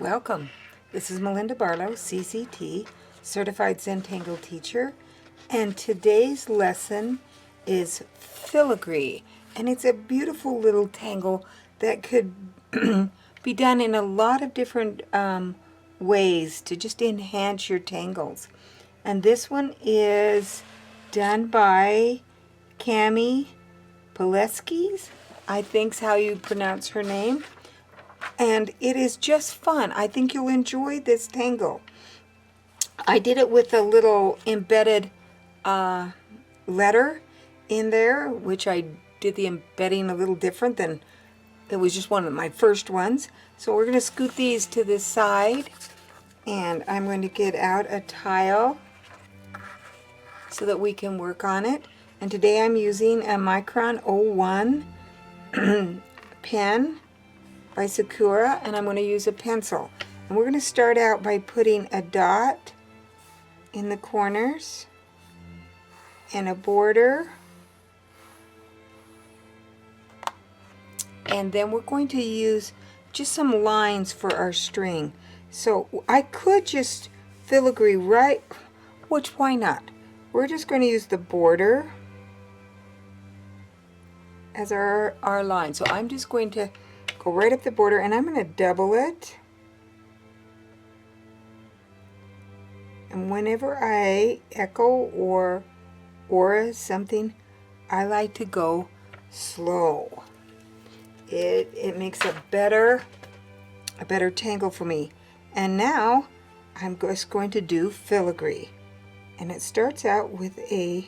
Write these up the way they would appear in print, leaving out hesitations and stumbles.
Welcome. This is Melinda Barlow, CCT, Certified Zen Tangle Teacher, and today's lesson is filigree, and it's a beautiful little tangle that could be done in a lot of different ways to just enhance your tangles. And this one is done by Karri Pelikys, I think's how you pronounce her name. And it is just fun. I think you'll enjoy this tangle. I did it with a little embedded letter in there, which I did the embedding a little different than it was just one of my first ones. So we're going to scoot these to this side, and I'm going to get out a tile so that we can work on it. And today I'm using a Micron 01 pen by Sakura, and I'm going to use a pencil. And we're going to start out by putting a dot in the corners and a border, and then we're going to use just some lines for our string. So I could just filigree right, which why not? We're just going to use the border as our line. So I'm just going to go right up the border, and I'm going to double it. And whenever I echo or aura something, I like to go slow. It makes a better tangle for me. And now I'm just going to do filigree. And it starts out with a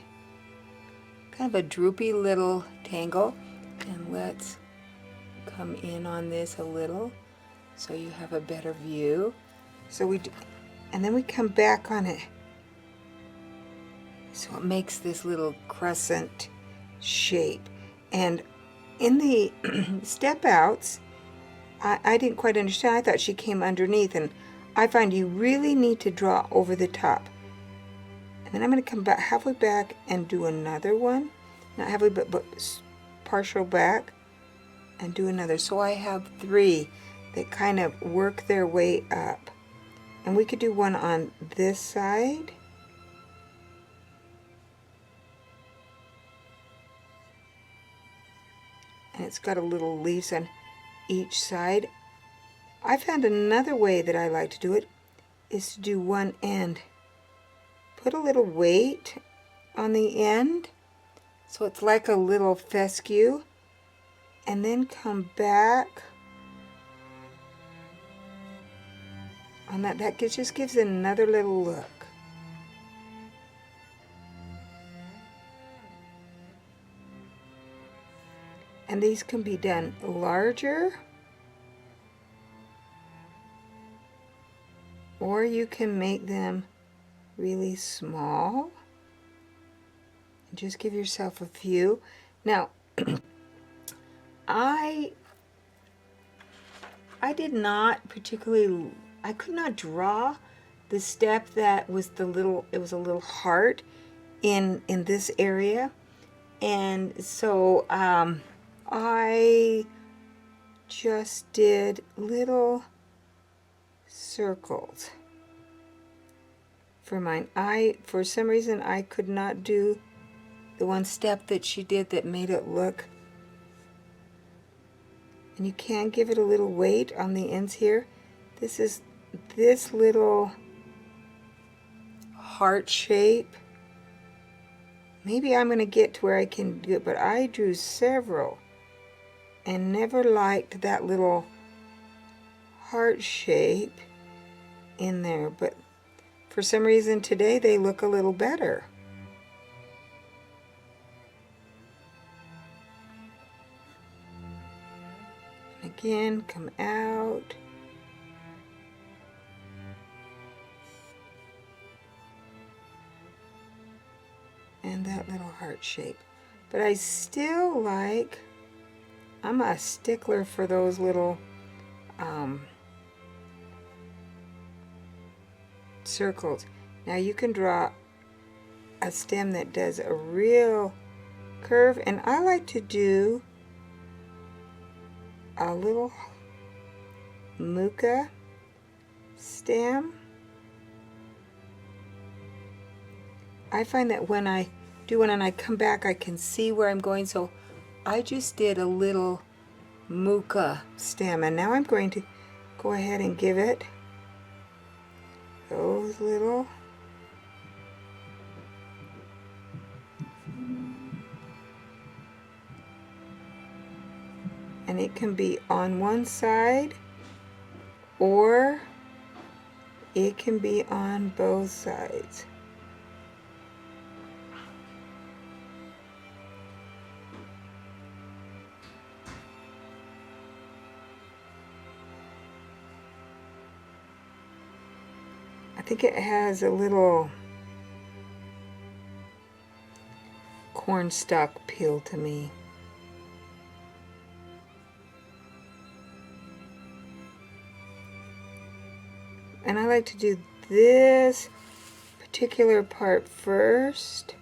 kind of a droopy little tangle. And let's come in on this a little so you have a better view. So we do, and then we come back on it so it makes this little crescent shape. And in the step outs, I didn't quite understand. I thought she came underneath, and I find you really need to draw over the top. And then I'm going to come back halfway back and do another one, not halfway but partial back, and do another. So I have three that kind of work their way up. And we could do one on this side. And it's got a little leaves on each side. I found another way that I like to do it is to do one end. Put a little weight on the end so it's like a little fescue. And then come back on that. That just gives it another little look. And these can be done larger, or you can make them really small. And just give yourself a few. Now, I did not particularly, I could not draw the step that was the little, it was a little heart in this area. And so I just did little circles for mine. For some reason, I could not do the one step that she did that made it look. And you can give it a little weight on the ends here. This is this little heart shape. Maybe I'm going to get to where I can do it, but I drew several and never liked that little heart shape in there. But for some reason today they look a little better. Again, come out. And that little heart shape. But I still like, I'm a stickler for those little circles. Now you can draw a stem that does a real curve, and I like to do a little muka stem. I find that when I do one and I come back, I can see where I'm going. So I just did a little muka stem, and now I'm going to go ahead and give it those little and it can be on one side or it can be on both sides. I think it has a little cornstalk peel to me. And I like to do this particular part first.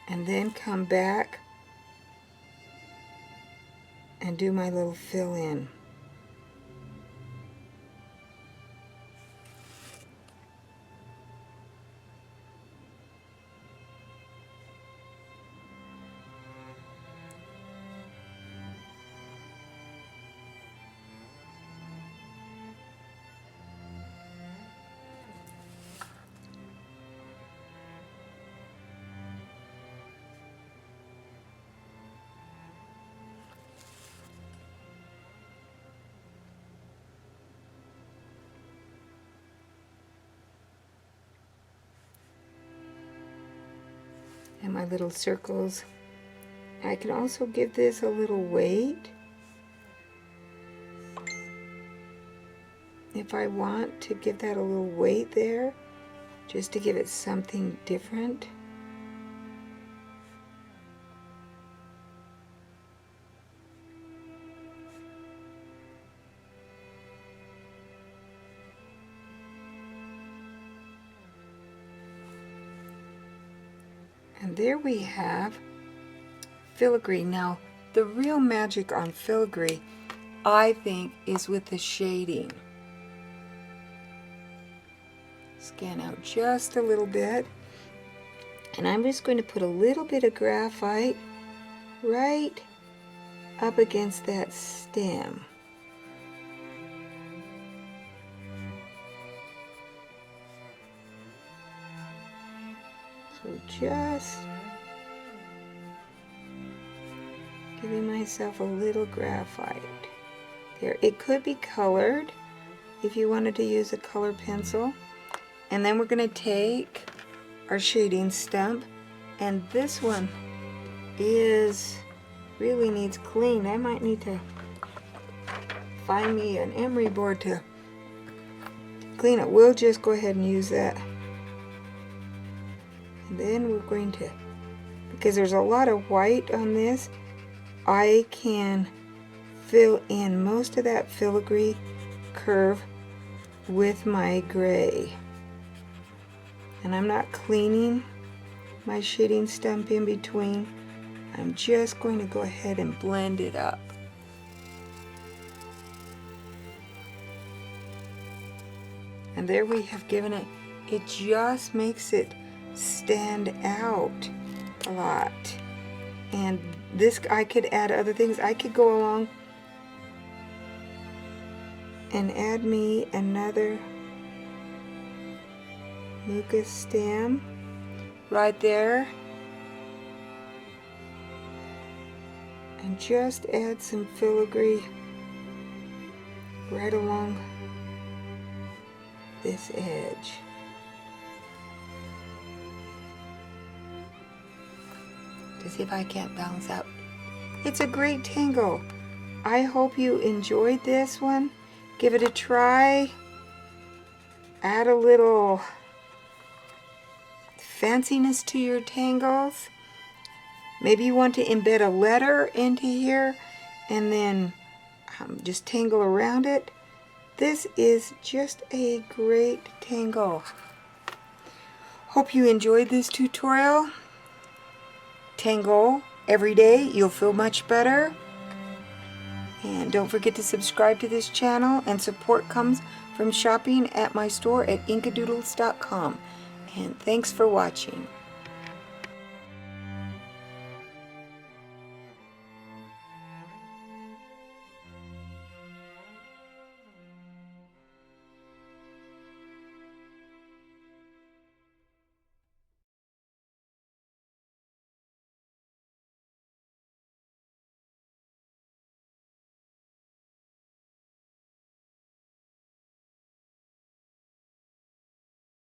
And then come back and do my little fill in. And my little circles. I can also give this a little weight if I want to give that a little weight there, just to give it something different. And there we have filigree. Now, the real magic on filigree, I think, is with the shading. Scan out just a little bit. And I'm just going to put a little bit of graphite right up against that stem. So just giving myself a little graphite there. It could be colored if you wanted to use a color pencil. And then we're going to take our shading stump, and this one really needs clean. I might need to find me an emery board to clean it. We'll just go ahead and use that. And then we're going to, because there's a lot of white on this, I can fill in most of that filigree curve with my gray. And I'm not cleaning my shading stump in between. I'm just going to go ahead and blend it up. And there we have given it, it just makes it stand out a lot. And this, I could add other things. I could go along and add me another mucus stem right there, and just add some filigree right along this edge. To see if I can't balance out. It's a great tangle. I hope you enjoyed this one. Give it a try. Add a little fanciness to your tangles. Maybe you want to embed a letter into here and then just tangle around it. This is just a great tangle. Hope you enjoyed this tutorial. Tangle every day, you'll feel much better. And don't forget to subscribe to this channel, and support comes from shopping at my store at inkadoodles.com. And thanks for watching.